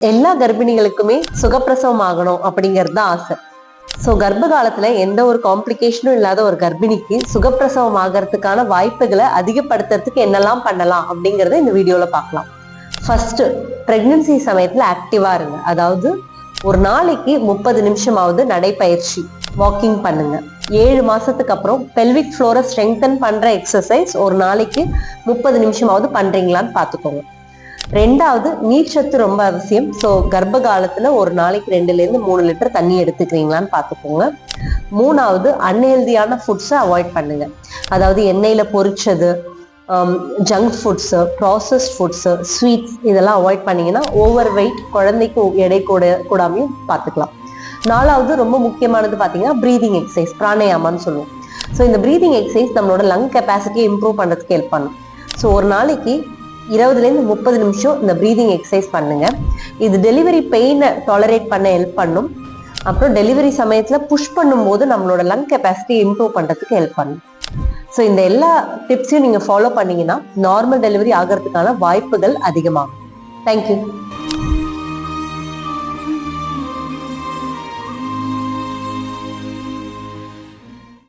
எல்லா கர்ப்பிணிகளுக்குமே சுகப்பிரசவம் ஆகணும் அப்படிங்கிறது தான் ஆசை. ஸோ கர்ப்ப காலத்துல எந்த ஒரு காம்ப்ளிகேஷனும் இல்லாத ஒரு கர்ப்பிணிக்கு சுகப்பிரசவம் ஆகிறதுக்கான வாய்ப்புகளை அதிகப்படுத்துறதுக்கு என்னெல்லாம் பண்ணலாம் அப்படிங்கறத இந்த வீடியோல பார்க்கலாம். ஃபர்ஸ்ட், பிரெக்னன்சி சமயத்துல ஆக்டிவா இருங்க. அதாவது ஒரு நாளைக்கு 30 நிமிஷமாவது நடைப்பயிற்சி, வாக்கிங் பண்ணுங்க. 7 மாசத்துக்கு அப்புறம் பெல்விக் ஃப்ளோரை ஸ்ட்ரெங்தன் பண்ற எக்ஸசைஸ் ஒரு நாளைக்கு 30 நிமிஷமாவது பண்றீங்களான்னு பாத்துக்கோங்க. ரெண்டாவது, நீர்ச்சத்து ரொம்ப அவசியம். ஸோ கர்ப்ப காலத்துல ஒரு நாளைக்கு 2-3 லிட்டர் தண்ணி எடுத்துக்கிறீங்களான்னு பாத்துக்கோங்க. மூணாவது, அன்ஹெல்தியான ஃபுட்ஸை அவாய்ட் பண்ணுங்க. அதாவது எண்ணெயில பொரிச்சது, junk foods, processed foods, sweets இதெல்லாம் அவாய்ட் பண்ணீங்கன்னா ஓவர் வெயிட், குழந்தைக்கு எடை கூடாமையும் பார்த்துக்கலாம். நாலாவது, ரொம்ப முக்கியமானது பார்த்தீங்கன்னா ப்ரீதிங் எக்ஸசைஸ், பிராணயாமான்னு சொல்லுவோம். ஸோ இந்த ப்ரீதிங் எக்ஸசைஸ் நம்மளோட லங் கெப்பாசிட்டியை இம்ப்ரூவ் பண்ணுறதுக்கு ஹெல்ப் பண்ணும். ஸோ ஒரு நாளைக்கு 20-30 நிமிஷம் இந்த ப்ரீதிங் எக்ஸசைஸ் பண்ணுங்க. இது டெலிவரி பெயினை டாலரேட் பண்ண ஹெல்ப் பண்ணும். அப்புறம் டெலிவரி சமயத்தில் புஷ் பண்ணும்போது நம்மளோட லங் கெப்பாசிட்டியை இம்ப்ரூவ் பண்ணுறதுக்கு ஹெல்ப் பண்ணும். ஸோ இந்த எல்லா டிப்ஸையும் நீங்கள் ஃபாலோ பண்ணீங்கன்னா நார்மல் டெலிவரி ஆகிறதுக்கான வாய்ப்புகள் அதிகமாகும். தேங்க்யூ.